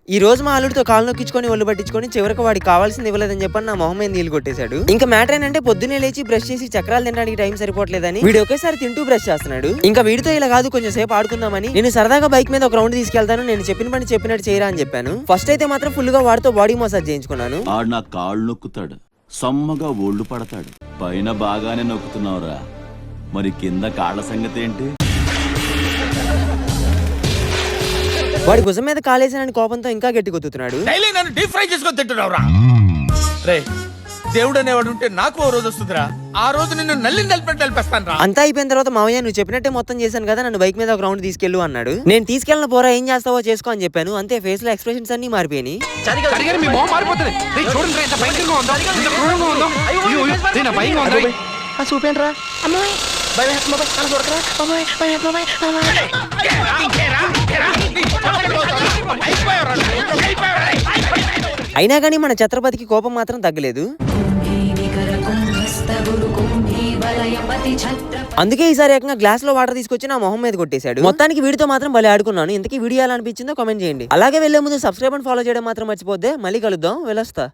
ఈ రోజు మా అల్లుడితో కాలు నొక్కించుకొని ఒళ్ళు పట్టించుకొని చివరికి వాడికి కావాల్సింది ఇవ్వలేదని చెప్పని నా మొహం మీద నీళ్ళు కొట్టేశాడు. ఇంకా మ్యాటర్ ఏంటంటే పొద్దున్నే లేచి బ్రష్ చేసి చక్రాలు తినడానికి టైం సరిపోవట్లేదని వీడు ఒకేసారి తింటూ బ్రష్ చేస్తున్నాడు. ఇంకా వీడితో ఇలా కాదు కొంచెం సేపు ఆడుకుందామని నేను సరదాగా బైక్ మీద ఒక రౌండ్ తీసుకెళ్తాను, నేను చెప్పిన పని చెప్పినట్టు చేయరా అని చెప్పాను. ఫస్ట్ అయితే మాత్రం ఫుల్ గా వాడితో బాడీ మసాజ్ చేయించుకున్నాను. నా కాళ్ళు నొక్కుతాడు, సమ్మగా ఒళ్ళు పడతాడు. పైన బాగానే నొక్కుతున్నావురా, మరి కింద కాళ్ళ సంగతి ఏంటి? వాడి భుజం మీద కాలేసానని కోపంతో ఇంకా గట్టి కొత్తుతున్నాడు. డైలీ నన్ను డీప్ ఫ్రై చేసుకొని తింటున్నావురా. రే దేవుడు అనేవాడు ఉంటే నాకు ఓ రోజు వస్తుందిరా, ఆ రోజు నిన్ను నలిపేస్తాను రా. అంతా అయిపోయిన తర్వాత మావయ్య నువ్వు చెప్పినట్టే మొత్తం చేశాను కదా, నన్ను బైక్ మీద ఒక రౌండ్ తీసుకెళ్ళు అన్నాడు. నేను తీసుకెళ్ళిన పోరా ఏం చేస్తావో చేసుకో అని చెప్పాను. అంతే ఫేస్ లో ఎక్స్ప్రెషన్స్ అన్ని మారిపోయినాయి. అయినా కానీ మన ఛత్రపతికి కోపం మాత్రం తగ్గలేదు. అందుకే ఈసారి ఏకంగా గ్లాస్ లో వాటర్ తీసుకొచ్చి నా మొహం మీద కొట్టేశాడు. మొత్తానికి వీడితో మాత్రం భలే ఆడుకున్నాను. ఇంతకీ వీడియో ఎలా అనిపించిందో కామెంట్ చేయండి. అలాగే వెళ్లే ముందు సబ్స్క్రైబ్ అండ్ ఫాలో చేయడం మాత్రం మర్చిపోద్దే. మళ్ళీ కలుద్దాం, వెళ్ళొస్తా.